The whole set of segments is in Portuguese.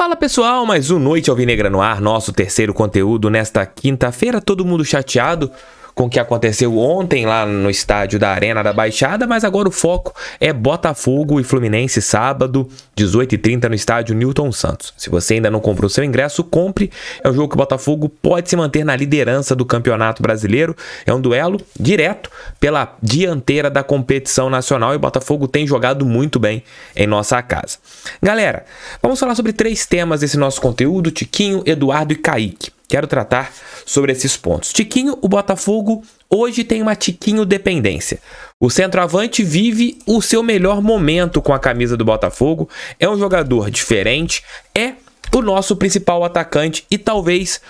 Fala pessoal, mais um Noite Alvinegra no ar, nosso terceiro conteúdo nesta quinta-feira. Todo mundo chateado com o que aconteceu ontem lá no estádio da Arena da Baixada, mas agora o foco é Botafogo e Fluminense, sábado, 18h30 no estádio Newton Santos. Se você ainda não comprou seu ingresso, compre. É um jogo que o Botafogo pode se manter na liderança do Campeonato Brasileiro. É um duelo direto pela dianteira da competição nacional e o Botafogo tem jogado muito bem em nossa casa. Galera, vamos falar sobre três temas desse nosso conteúdo: Tiquinho, Eduardo e Kaique. Quero tratar sobre esses pontos. Tiquinho, o Botafogo hoje tem uma Tiquinho dependência. O centroavante vive o seu melhor momento com a camisa do Botafogo. É um jogador diferente, é o nosso principal atacante e talvez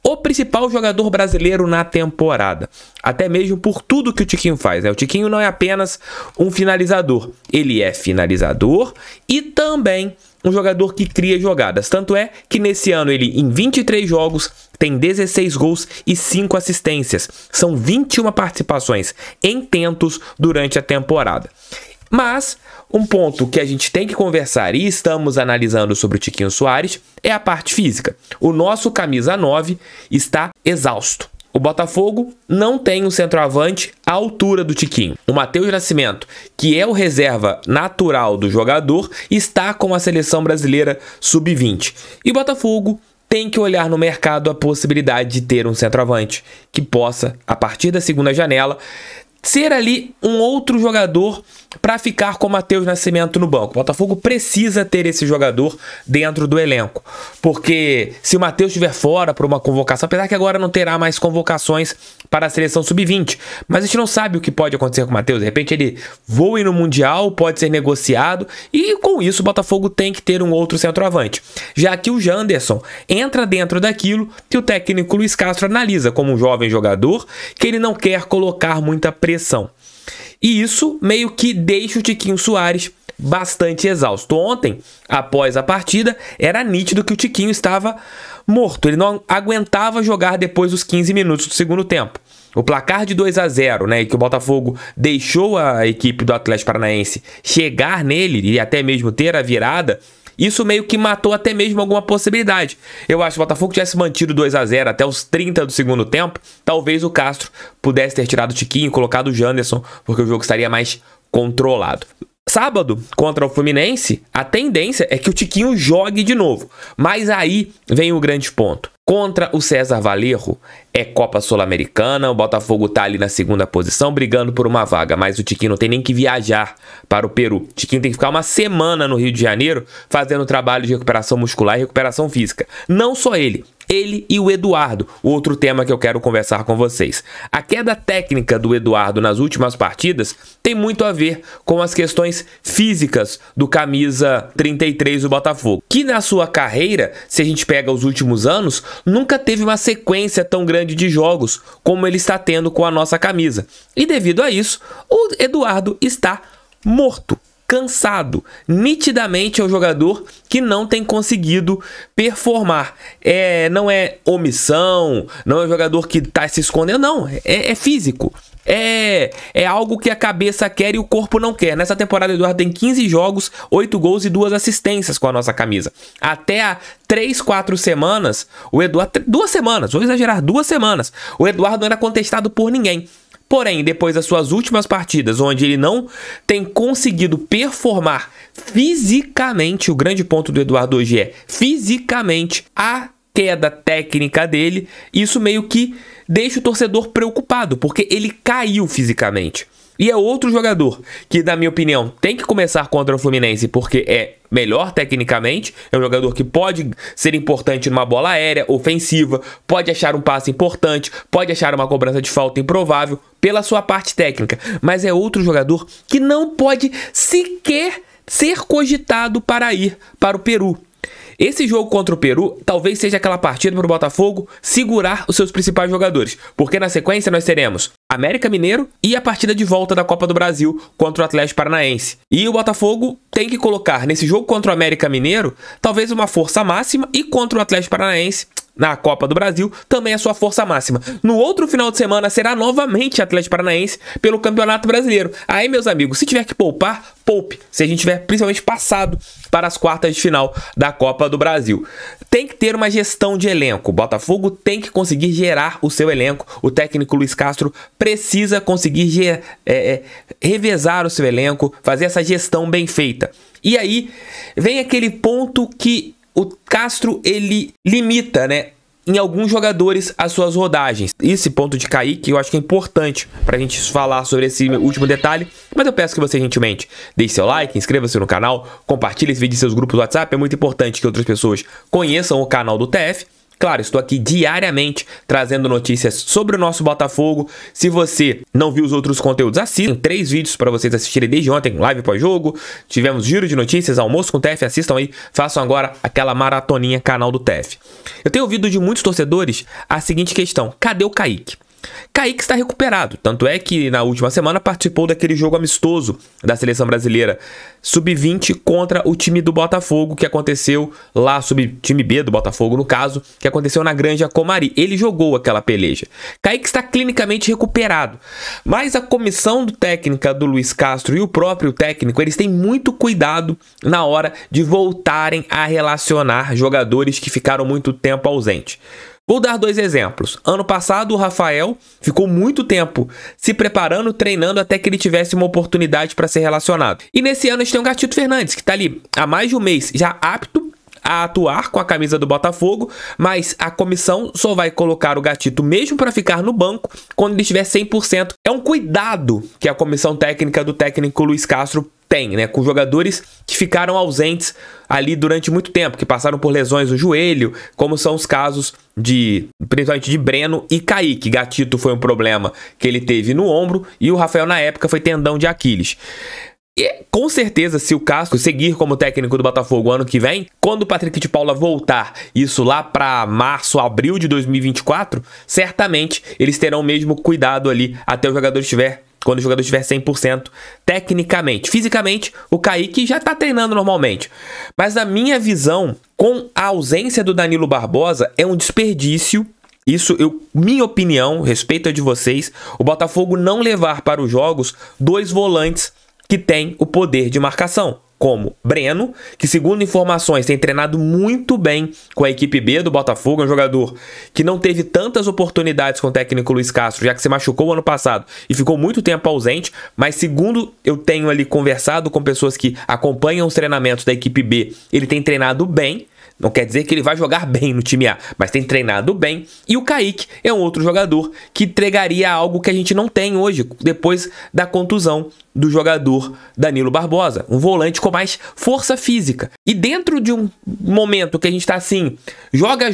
o principal jogador brasileiro na temporada. Até mesmo por tudo que o Tiquinho faz, né? O Tiquinho não é apenas um finalizador. Ele é finalizador e também um jogador que cria jogadas. Tanto é que nesse ano ele, em 23 jogos, tem 16 gols e 5 assistências. São 21 participações em tentos durante a temporada. Mas um ponto que a gente tem que conversar e estamos analisando sobre o Tiquinho Soares é a parte física. O nosso camisa 9 está exausto. O Botafogo não tem um centroavante à altura do Tiquinho. O Matheus Nascimento, que é o reserva natural do jogador, está com a seleção brasileira sub-20. E o Botafogo tem que olhar no mercado a possibilidade de ter um centroavante que possa, a partir da segunda janela, ser ali um outro jogador para ficar com o Matheus Nascimento no banco. O Botafogo precisa ter esse jogador dentro do elenco, porque se o Matheus estiver fora por uma convocação, apesar que agora não terá mais convocações para a seleção sub-20, mas a gente não sabe o que pode acontecer com o Matheus. De repente ele voe no Mundial, pode ser negociado e com isso o Botafogo tem que ter um outro centroavante, já que o Janderson entra dentro daquilo que o técnico Luiz Castro analisa como um jovem jogador que ele não quer colocar muita pressão. E isso meio que deixa o Tiquinho Soares bastante exausto. Ontem, após a partida, era nítido que o Tiquinho estava morto. Ele não aguentava jogar depois dos 15 minutos do segundo tempo. O placar de 2-0, né, que o Botafogo deixou a equipe do Atlético Paranaense chegar nele e até mesmo ter a virada, isso meio que matou até mesmo alguma possibilidade. Eu acho que o Botafogo tivesse mantido 2-0 até os 30 do segundo tempo, talvez o Castro pudesse ter tirado o Tiquinho e colocado o Janderson, porque o jogo estaria mais controlado. Sábado, contra o Fluminense, a tendência é que o Tiquinho jogue de novo. Mas aí vem o grande ponto. Contra o César Valerro, é Copa Sul-Americana, o Botafogo tá ali na segunda posição, brigando por uma vaga, mas o Tiquinho não tem nem que viajar para o Peru. O Tiquinho tem que ficar uma semana no Rio de Janeiro fazendo trabalho de recuperação muscular e recuperação física. Não só ele e o Eduardo, outro tema que eu quero conversar com vocês. A queda técnica do Eduardo nas últimas partidas tem muito a ver com as questões físicas do camisa 33 do Botafogo, que na sua carreira, se a gente pega os últimos anos, nunca teve uma sequência tão grande de jogos como ele está tendo com a nossa camisa. E devido a isso, o Eduardo está morto, cansado. Nitidamente é um jogador que não tem conseguido performar. Não é omissão, não é um jogador que está se escondendo, não. É físico. É algo que a cabeça quer e o corpo não quer. Nessa temporada o Eduardo tem 15 jogos, 8 gols e 2 assistências com a nossa camisa. Até há 3, 4 semanas, o Eduardo... 2 semanas, vou exagerar, 2 semanas. O Eduardo não era contestado por ninguém. Porém, depois das suas últimas partidas, onde ele não tem conseguido performar fisicamente, o grande ponto do Eduardo hoje é fisicamente, a queda técnica dele, isso meio que deixa o torcedor preocupado, porque ele caiu fisicamente. E é outro jogador que, na minha opinião, tem que começar contra o Fluminense porque é melhor tecnicamente, é um jogador que pode ser importante numa bola aérea, ofensiva, pode achar um passe importante, pode achar uma cobrança de falta improvável pela sua parte técnica, mas é outro jogador que não pode sequer ser cogitado para ir para o Peru. Esse jogo contra o Peru talvez seja aquela partida para o Botafogo segurar os seus principais jogadores, porque na sequência nós teremos América Mineiro e a partida de volta da Copa do Brasil contra o Atlético Paranaense. E o Botafogo tem que colocar nesse jogo contra o América Mineiro talvez uma força máxima e contra o Atlético Paranaense na Copa do Brasil também a sua força máxima. No outro final de semana será novamente Atlético Paranaense pelo Campeonato Brasileiro. Aí, meus amigos, se tiver que poupar, poupe. Se a gente tiver principalmente passado para as quartas de final da Copa do Brasil. Tem que ter uma gestão de elenco. O Botafogo tem que conseguir gerar o seu elenco. O técnico Luiz Castro precisa conseguir revezar o seu elenco, fazer essa gestão bem feita. E aí vem aquele ponto que o Castro, ele limita, né, em alguns jogadores as suas rodagens. Esse ponto de Kaique eu acho que é importante para a gente falar sobre esse último detalhe, mas eu peço que você gentilmente deixe seu like, inscreva-se no canal, compartilhe esse vídeo em seus grupos do WhatsApp, é muito importante que outras pessoas conheçam o canal do TF. Claro, estou aqui diariamente trazendo notícias sobre o nosso Botafogo. Se você não viu os outros conteúdos, assistam. 3 vídeos para vocês assistirem desde ontem, live pós-jogo. Tivemos giro de notícias, almoço com o TF, assistam aí. Façam agora aquela maratoninha canal do TF. Eu tenho ouvido de muitos torcedores a seguinte questão: cadê o Kaique? Kaique está recuperado, tanto é que na última semana participou daquele jogo amistoso da Seleção Brasileira Sub-20 contra o time do Botafogo, que aconteceu lá, time B do Botafogo no caso, que aconteceu na Granja Comari. Ele jogou aquela peleja. Kaique está clinicamente recuperado, mas a comissão técnica do Luiz Castro e o próprio técnico, eles têm muito cuidado na hora de voltarem a relacionar jogadores que ficaram muito tempo ausentes. Vou dar 2 exemplos. Ano passado, o Rafael ficou muito tempo se preparando, treinando até que ele tivesse uma oportunidade para ser relacionado. E nesse ano a gente tem o Gatito Fernandes, que está ali há mais de um mês, já apto a atuar com a camisa do Botafogo, mas a comissão só vai colocar o Gatito mesmo para ficar no banco quando ele estiver 100%. É um cuidado que a comissão técnica do técnico Luiz Castro tem, né, com jogadores que ficaram ausentes ali durante muito tempo, que passaram por lesões no joelho, como são os casos principalmente de Breno e Kaique. Gatito foi um problema que ele teve no ombro e o Rafael na época foi tendão de Aquiles. E, com certeza, se o Castro seguir como técnico do Botafogo ano que vem, quando o Patrick de Paula voltar, isso lá para março, abril de 2024, certamente eles terão o mesmo cuidado ali até o jogador estiver, quando o jogador estiver 100% tecnicamente. Fisicamente, o Kaique já está treinando normalmente. Mas na minha visão, com a ausência do Danilo Barbosa, é um desperdício. Isso, minha opinião, respeito a de vocês, o Botafogo não levar para os jogos 2 volantes que têm o poder de marcação, como Breno, que segundo informações tem treinado muito bem com a equipe B do Botafogo, é um jogador que não teve tantas oportunidades com o técnico Luiz Castro, já que se machucou ano passado e ficou muito tempo ausente, mas segundo eu tenho ali conversado com pessoas que acompanham os treinamentos da equipe B, ele tem treinado bem. Não quer dizer que ele vai jogar bem no time A, mas tem treinado bem. E o Kaique é um outro jogador que entregaria algo que a gente não tem hoje, depois da contusão do jogador Danilo Barbosa. Um volante com mais força física. E dentro de um momento que a gente tá assim, joga,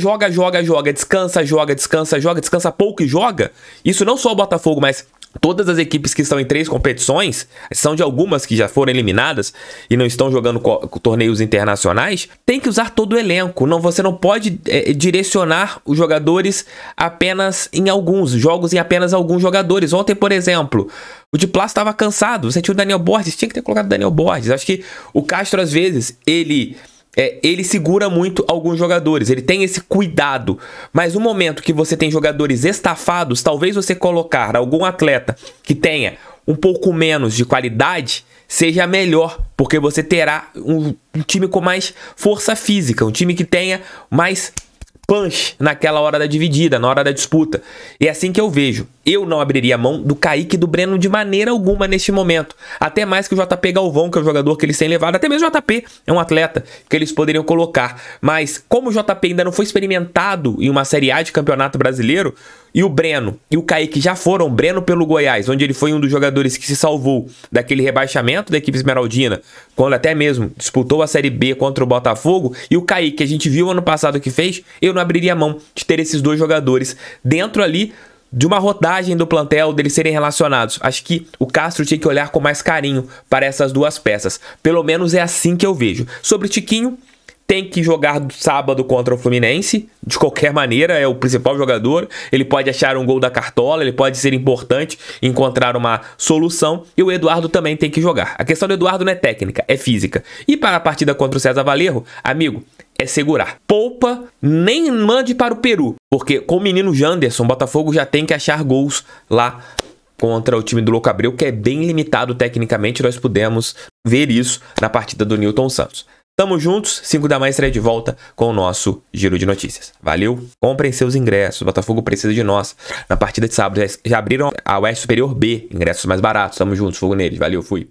descansa pouco e joga. Isso não só o Botafogo, mas todas as equipes que estão em 3 competições, são de algumas que já foram eliminadas e não estão jogando torneios internacionais, tem que usar todo o elenco. Você não pode direcionar os jogadores apenas em alguns jogos, em apenas alguns jogadores. Ontem, por exemplo, o de Plácio estava cansado, você tinha o Daniel Borges, tinha que ter colocado o Daniel Borges. Acho que o Castro, às vezes, ele segura muito alguns jogadores, ele tem esse cuidado, mas no momento que você tem jogadores estafados, talvez você colocar algum atleta que tenha um pouco menos de qualidade seja melhor, porque você terá um time com mais força física, um time que tenha mais punch naquela hora da dividida, na hora da disputa. E é assim que eu vejo. Eu não abriria a mão do Kaique e do Breno de maneira alguma neste momento. Até mais que o JP Galvão, que é o jogador que eles têm levado. Até mesmo o JP é um atleta que eles poderiam colocar. Mas como o JP ainda não foi experimentado em uma Série A de Campeonato Brasileiro, e o Breno e o Kaique já foram, Breno pelo Goiás, onde ele foi um dos jogadores que se salvou daquele rebaixamento da equipe esmeraldina, quando até mesmo disputou a Série B contra o Botafogo, e o Kaique, que a gente viu ano passado que fez, eu não abriria a mão de ter esses 2 jogadores dentro ali de uma rodagem do plantel, deles serem relacionados. Acho que o Castro tinha que olhar com mais carinho para essas 2 peças. Pelo menos é assim que eu vejo. Sobre o Tiquinho, tem que jogar sábado contra o Fluminense, de qualquer maneira, é o principal jogador, ele pode achar um gol da Cartola, ele pode ser importante, encontrar uma solução, e o Eduardo também tem que jogar. A questão do Eduardo não é técnica, é física. E para a partida contra o César Valerro, amigo, é segurar. Poupa, nem mande para o Peru, porque com o menino Janderson, o Botafogo já tem que achar gols lá contra o time do Louco Abreu, que é bem limitado tecnicamente, nós pudemos ver isso na partida do Newton Santos. Tamo juntos, 5 da manhã estarei de volta com o nosso Giro de Notícias. Valeu? Comprem seus ingressos, o Botafogo precisa de nós. Na partida de sábado já abriram a Oeste Superior B, ingressos mais baratos. Tamo juntos, fogo neles. Valeu, fui.